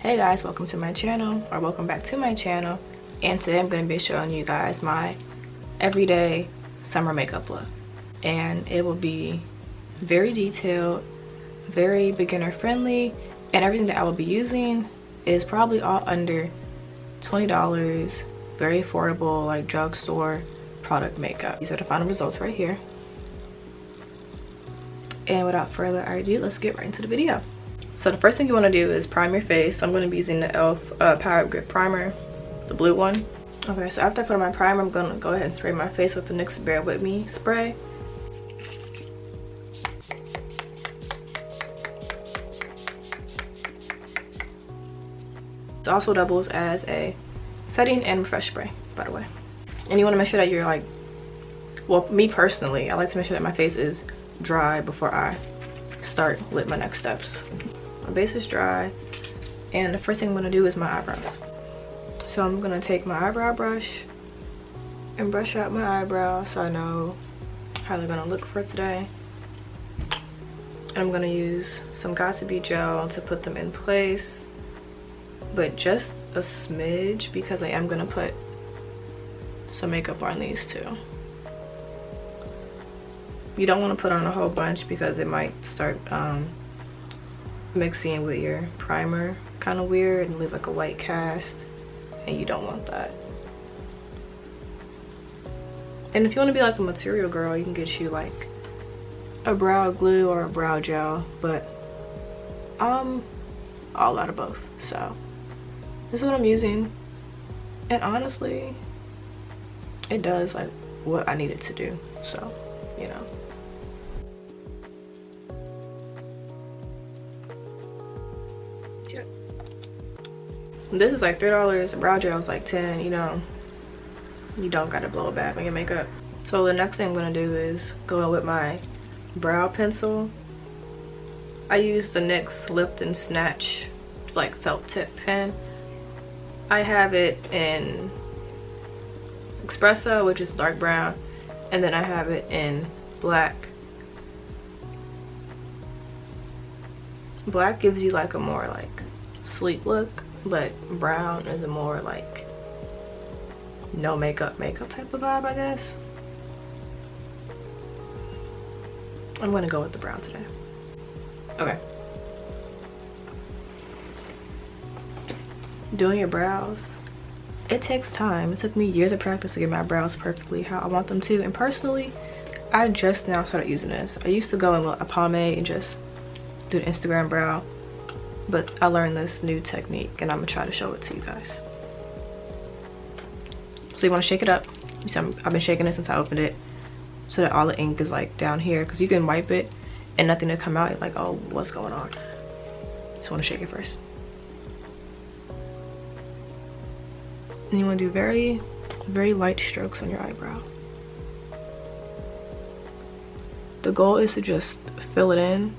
Hey guys, welcome to my channel, or welcome back to my channel. And today I'm going to be showing you guys my everyday summer makeup look. And it will be very detailed, very beginner friendly, and everything that I will be using is probably all under $20, very affordable, like drugstore product makeup. These are the final results right here. And without further ado, let's get right into the video. So the first thing you want to do is prime your face. I'm going to be using the e.l.f. Power Grip Primer, the blue one. Okay, so after I put on my primer, I'm going to go ahead and spray my face with the NYX Bear With Me spray. It also doubles as a setting and refresh spray, by the way. And you want to make sure that you're like, well, me personally, I like to make sure that my face is dry before I start with my next steps. My base is dry, and the first thing I'm going to do is my eyebrows. So I'm going to take my eyebrow brush and brush out my eyebrows so I know how they're going to look for today. And I'm going to use some Got2b gel to put them in place, but just a smidge because I am going to put some makeup on these too. You don't want to put on a whole bunch because it might start mixing with your primer kind of weird and leave like a white cast, and you don't want that. And if you want to be like a material girl, you can get you like a brow glue or a brow gel, but I'm all out of both, so this is what I'm using, and honestly it does like what I need it to do, so you know. This is like $3, brow gel is like 10, you know, you don't gotta blow it back on your makeup. So the next thing I'm gonna do is go in with my brow pencil. I use the NYX Lift and Snatch like felt tip pen. I have it in espresso, which is dark brown, and then I have it in black. Black gives you like a more like sleek look, but brown is a more like no makeup type of vibe, I guess. I'm gonna go with the brown today. Okay. Doing your brows, it takes time. It took me years of practice to get my brows perfectly how I want them to, and personally I just now started using this. I used to go in with a pomade and just do the Instagram brow, but I learned this new technique and I'm gonna try to show it to you guys. So you want to shake it up. You see, I've been shaking it since I opened it so that all the ink is like down here, because you can wipe it and nothing to come out. You're like, oh, what's going on? So want to shake it first. And you want to do very, very light strokes on your eyebrow. The goal is to just fill it in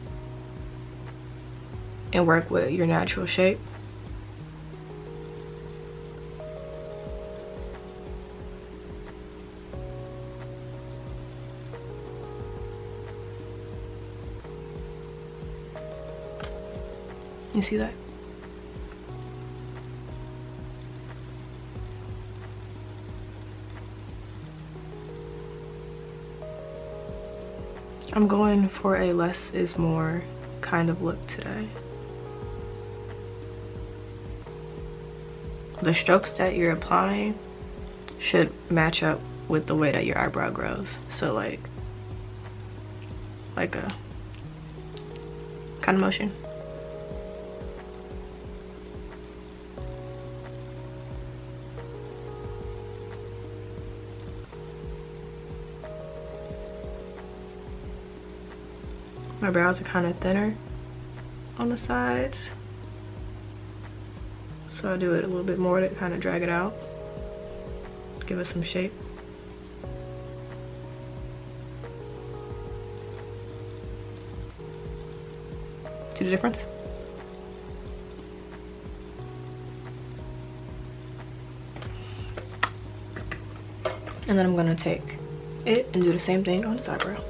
and work with your natural shape. You see that? I'm going for a less is more kind of look today. The strokes that you're applying should match up with the way that your eyebrow grows. So like a kind of motion. My brows are kind of thinner on the sides, so I do it a little bit more to kind of drag it out, give it some shape. See the difference? And then I'm gonna take it and do the same thing on this eyebrow.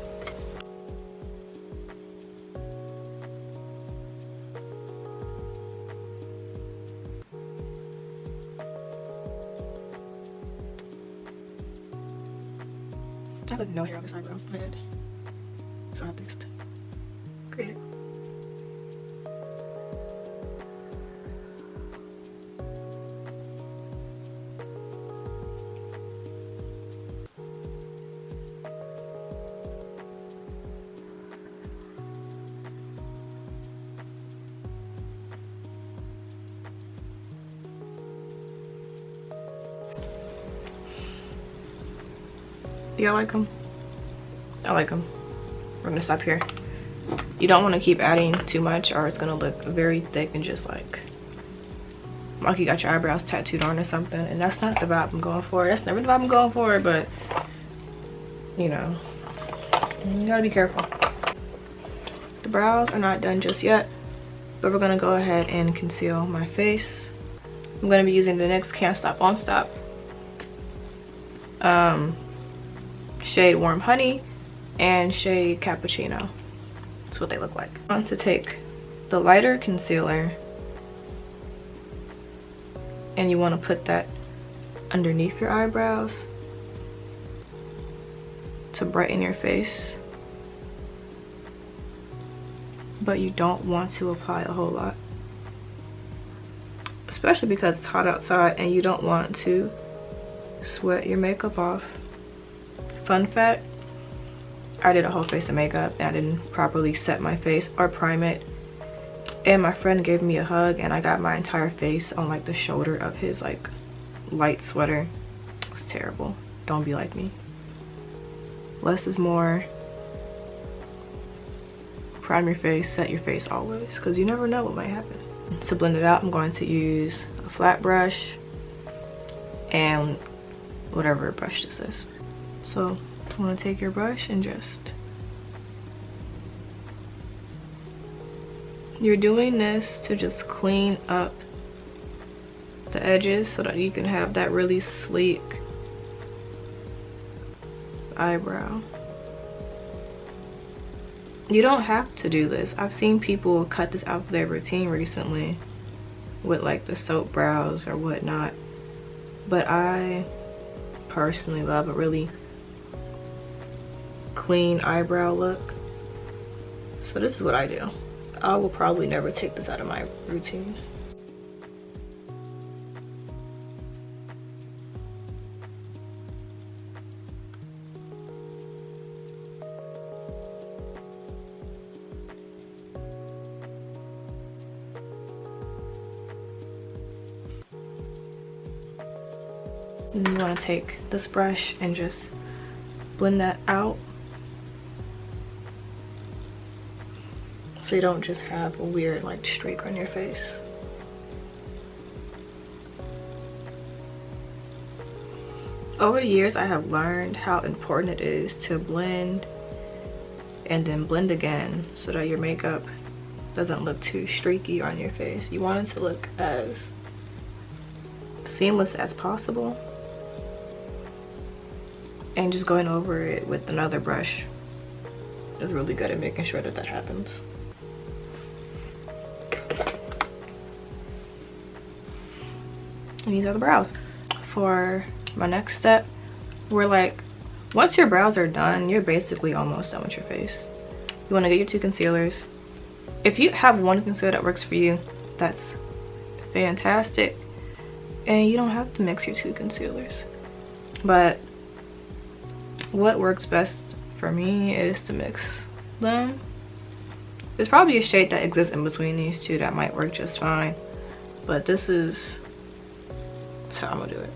have like no hair on this eyebrow on my head, so I have to just create it. Do y'all like them? I like them. We're gonna stop here. You don't want to keep adding too much or it's gonna look very thick and just like you got your eyebrows tattooed on or something, and that's not the vibe I'm going for. That's never the vibe I'm going for, but you know, you gotta be careful. The brows are not done just yet, but we're gonna go ahead and conceal my face. I'm gonna be using the NYX Can't Stop Won't Stop shade Warm Honey and shade Cappuccino. That's what they look like. I want to take the lighter concealer and you want to put that underneath your eyebrows to brighten your face, but you don't want to apply a whole lot, especially because it's hot outside and you don't want to sweat your makeup off. Fun fact, I did a whole face of makeup and I didn't properly set my face or prime it, and my friend gave me a hug and I got my entire face on like the shoulder of his like light sweater. It was terrible. Don't be like me. Less is more. Prime your face, set your face always, because you never know what might happen. To blend it out, I'm going to use a flat brush and whatever brush this is. So you want to take your brush and just, you're doing this to just clean up the edges so that you can have that really sleek eyebrow. You don't have to do this. I've seen people cut this out of their routine recently with like the soap brows or whatnot, but I personally love a really clean eyebrow look, so this is what I do. I will probably never take this out of my routine. And you want to take this brush and just blend that out so you don't just have a weird like streak on your face. Over the years, I have learned how important it is to blend and then blend again so that your makeup doesn't look too streaky on your face. You want it to look as seamless as possible. And just going over it with another brush is really good at making sure that that happens. And these are the brows. For my next step, we're like, once your brows are done, you're basically almost done with your face. You want to get your two concealers. If you have one concealer that works for you, that's fantastic. And you don't have to mix your two concealers. But what works best for me is to mix them. There's probably a shade that exists in between these two that might work just fine, but this is how I'm gonna do it.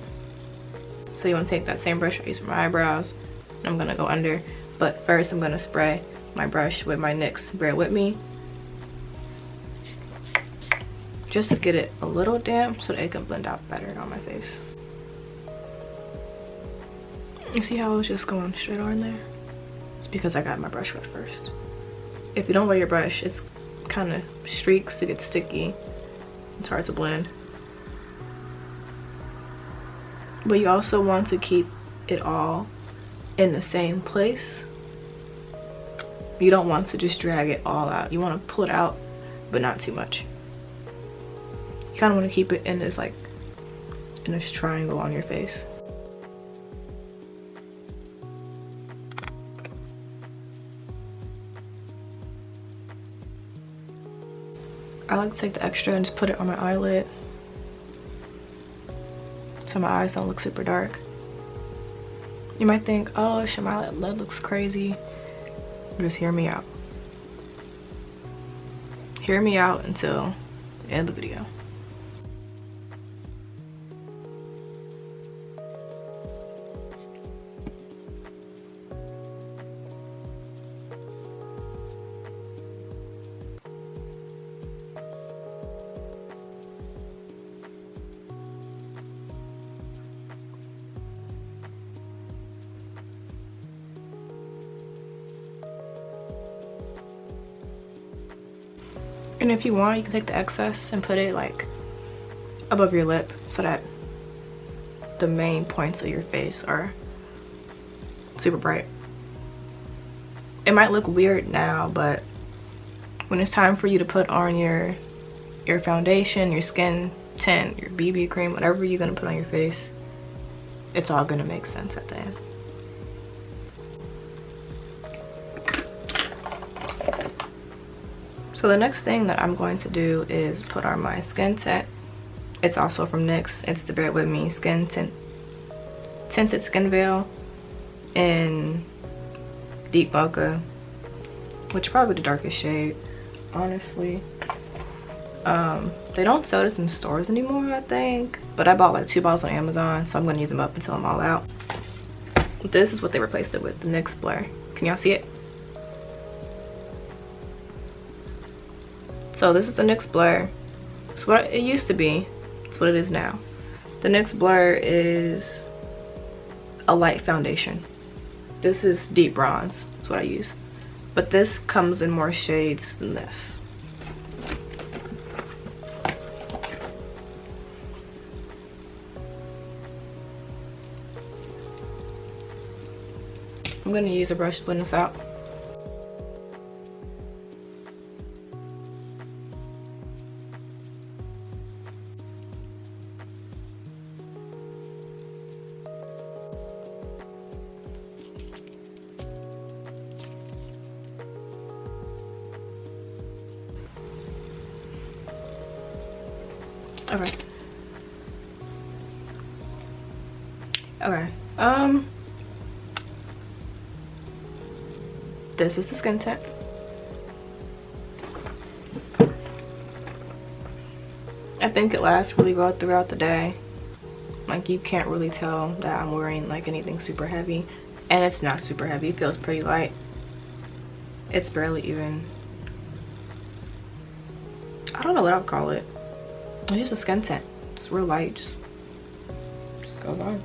So you want to take that same brush I used for my eyebrows, and I'm gonna go under, but first I'm gonna spray my brush with my NYX Bear With Me, just to get it a little damp so that it can blend out better on my face. You see how it was just going straight on there? It's because I got my brush wet first. If you don't wet your brush, it's kind of streaks, it gets sticky, it's hard to blend. But you also want to keep it all in the same place. You don't want to just drag it all out. You want to pull it out, but not too much. You kind of want to keep it in this like, in this triangle on your face. I like to take the extra and just put it on my eyelid so my eyes don't look super dark. You might think, oh, my lid looks crazy. Just hear me out. Hear me out until the end of the video. And if you want, you can take the excess and put it like above your lip so that the main points of your face are super bright. It might look weird now, but when it's time for you to put on your foundation, your skin tint, your BB cream, whatever you're gonna put on your face, it's all gonna make sense at the end. So the next thing that I'm going to do is put on my skin tint. It's also from NYX. It's the Bear With Me Skin Tint, Tinted Skin Veil in Deep Mocha, which is probably the darkest shade, honestly. They don't sell this in stores anymore, I think, but I bought like 2 bottles on Amazon, so I'm gonna use them up until I'm all out. This is what they replaced it with, the NYX Blur. Can y'all see it? So this is the NYX Blur. It's what it used to be. It's what it is now. The NYX Blur is a light foundation. This is deep bronze. That's what I use. But this comes in more shades than this. I'm gonna use a brush to blend this out. Okay. This is the skin tint. I think it lasts really well throughout the day. Like, you can't really tell that I'm wearing like anything super heavy, and it's not super heavy. It feels pretty light. It's barely even, I don't know what I would call it. It's just a skin tint. It's real light. Just goes on.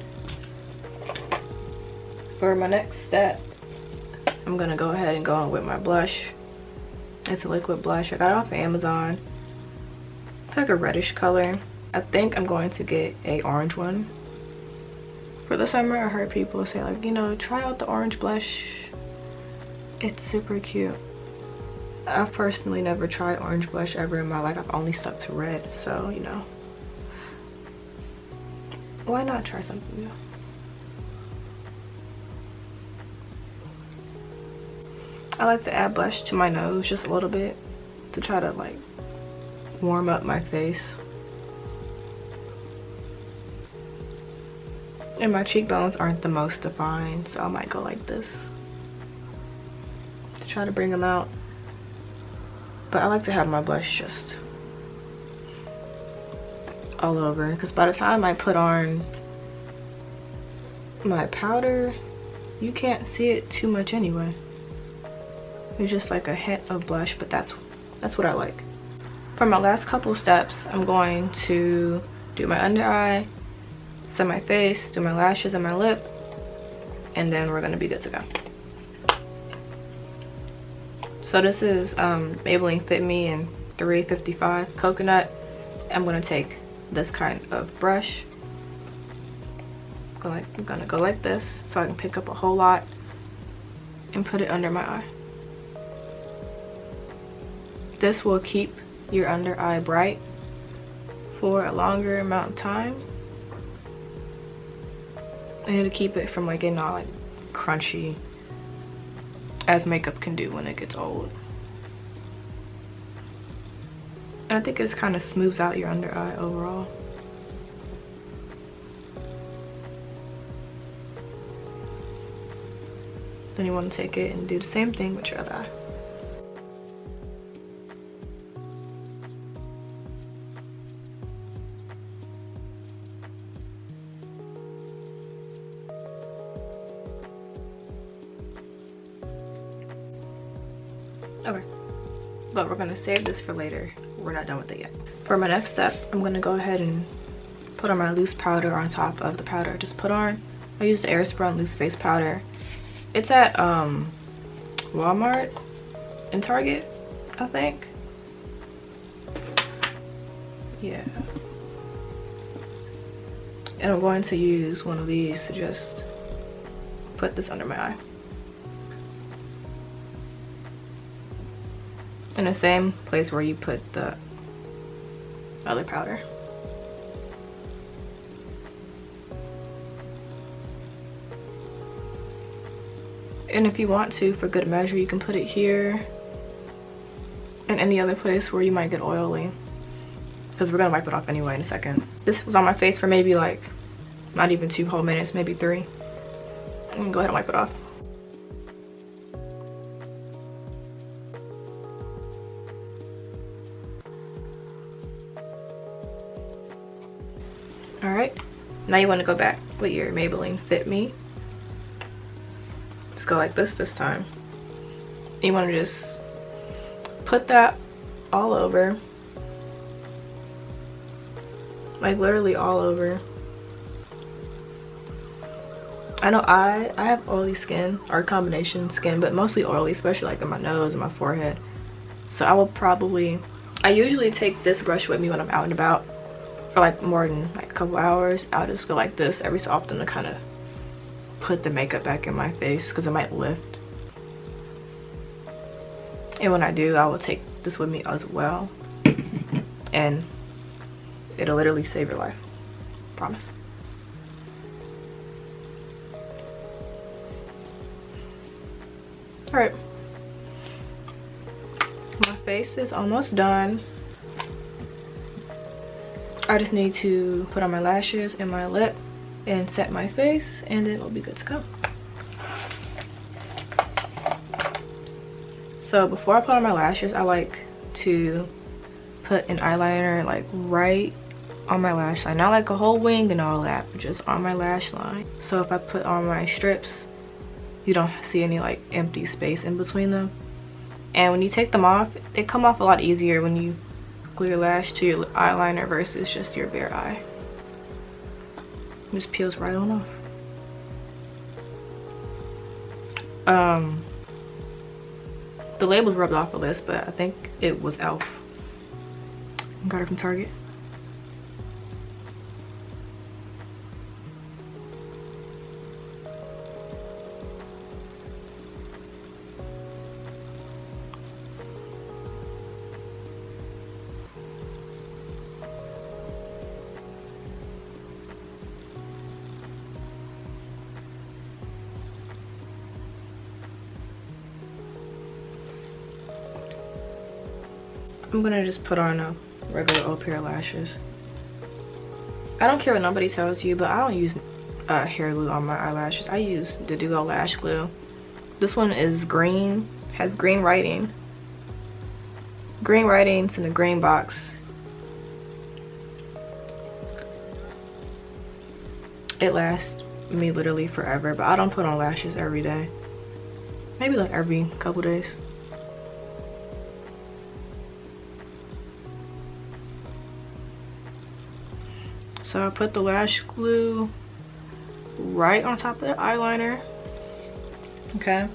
For my next step, I'm gonna go ahead and go on with my blush. It's a liquid blush. I got it off of Amazon. It's like a reddish color. I think I'm going to get a orange one. For the summer, I heard people say like, you know, try out the orange blush. It's super cute. I've personally never tried orange blush ever in my life. I've only stuck to red, so you know, why not try something new? I like to add blush to my nose just a little bit to try to like warm up my face. And my cheekbones aren't the most defined, so I might go like this to try to bring them out. But I like to have my blush just all over, because by the time I put on my powder, you can't see it too much anyway. It's just like a hint of blush, but that's what I like. For my last couple steps, I'm going to do my under eye, set my face, do my lashes and my lip, and then we're gonna be good to go. So this is Maybelline Fit Me in 355 Coconut. I'm gonna take this kind of brush. I'm gonna go like this so I can pick up a whole lot and put it under my eye. This will keep your under eye bright for a longer amount of time. And it'll keep it from like getting all like crunchy, as makeup can do when it gets old. And I think it just kind of smooths out your under eye overall. Then you want to take it and do the same thing with your other eye. Okay, but we're gonna save this for later. We're not done with it yet. For my next step, I'm gonna go ahead and put on my loose powder on top of the powder I just put on. I use the Airspun loose face powder. It's at Walmart and Target, I think. Yeah. And I'm going to use one of these to just put this under my eye. In the same place where you put the other powder. And if you want to, for good measure, you can put it here and any other place where you might get oily, because we're gonna wipe it off anyway in a second. This was on my face for maybe like not even 2 whole minutes, maybe 3. I'm gonna go ahead and wipe it off. Alright, now you want to go back with your Maybelline Fit Me. Just go like this time. You want to just put that all over. Like literally all over. I know I have oily skin, or combination skin, but mostly oily, especially like in my nose and my forehead. So I usually take this brush with me when I'm out and about. For like more than like a couple hours. I'll just go like this every so often to kind of put the makeup back in my face, because it might lift. And when I do, I will take this with me as well, and it'll literally save your life. Promise. Alright, my face is almost done. I just need to put on my lashes and my lip and set my face, and then it'll be good to go. So before I put on my lashes, I like to put an eyeliner like right on my lash line. Not like a whole wing and all that, but just on my lash line. So if I put on my strips, you don't see any like empty space in between them. And when you take them off, they come off a lot easier when you glue your lash to your eyeliner versus just your bare eye. It just peels right on off. The label's rubbed off of this, but I think it was e.l.f. I got it from Target. I'm gonna just put on a regular old pair of lashes. I don't care what nobody tells you, but I don't use hair glue on my eyelashes. I use the Duo Lash Glue. This one is green, has green writing. Green writings in a green box. It lasts me literally forever, but I don't put on lashes every day. Maybe like every couple days. So I put the lash glue right on top of the eyeliner. Okay.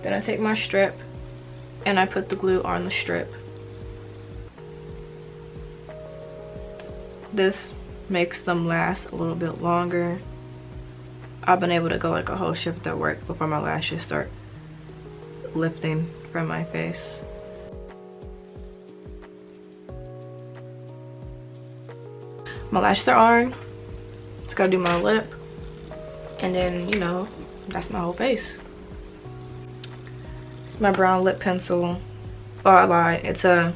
Then I take my strip and I put the glue on the strip. This makes them last a little bit longer. I've been able to go like a whole shift at work before my lashes start lifting from my face. My lashes are on. Just gotta do my lip, and then, you know, that's my whole face. It's my brown lip pencil. Oh, I lied. It's a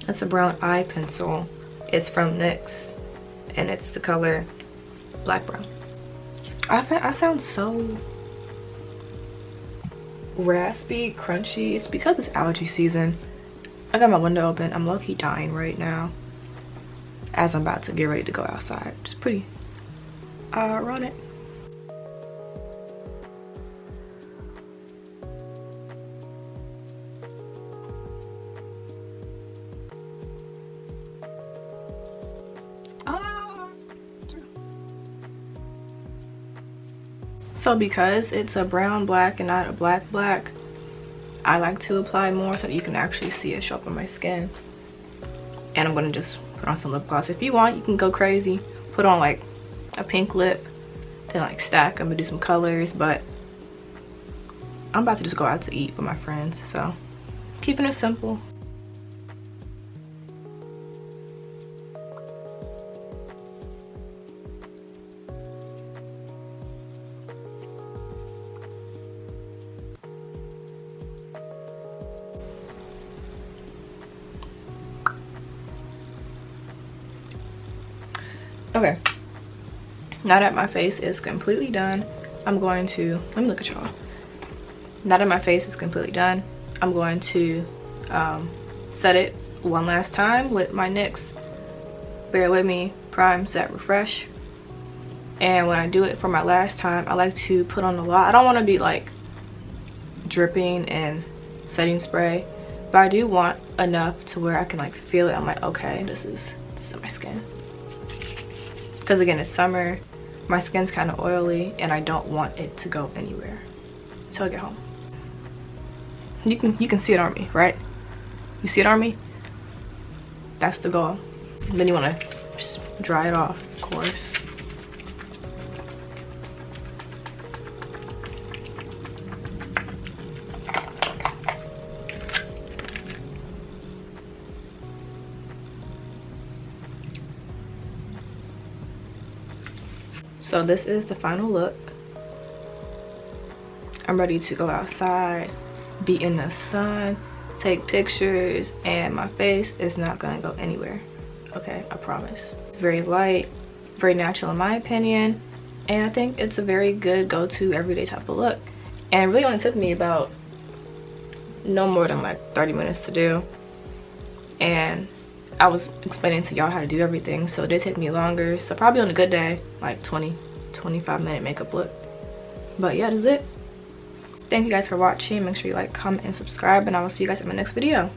It's a brown eye pencil. It's from NYX and it's the color black brown. I sound so raspy, crunchy. It's because it's allergy season. I got my window open. I'm low-key dying right now as I'm about to get ready to go outside. It's pretty ironic. So because it's a brown black and not a black black, I like to apply more so that you can actually see it show up on my skin. And I'm gonna just put on some lip gloss. If you want, you can go crazy, put on like a pink lip, then like stack. I'm gonna do some colors, but I'm about to just go out to eat with my friends, so keeping it simple. Okay, now that my face is completely done, I'm going to, let me look at y'all. Now that my face is completely done, I'm going to set it one last time with my NYX Bear With Me Prime Set Refresh. And when I do it for my last time, I like to put on a lot. I don't want to be like dripping in setting spray, but I do want enough to where I can like feel it. I'm like, okay, this is on my skin. Because again, it's summer, my skin's kind of oily and I don't want it to go anywhere until I get home. You can see it on me, right? You see it on me? That's the goal. And then you want to just dry it off, of course. So this is the final look. I'm ready to go outside, be in the sun, take pictures, and my face is not gonna go anywhere. Okay, I promise. It's very light, very natural in my opinion, and I think it's a very good go-to everyday type of look. And it really only took me about no more than like 30 minutes to do. And I was explaining to y'all how to do everything, so it did take me longer. So probably on a good day, like 20-25 minute makeup look. But yeah, that's it. Thank you guys for watching. Make sure you like, comment, and subscribe, and I will see you guys in my next video.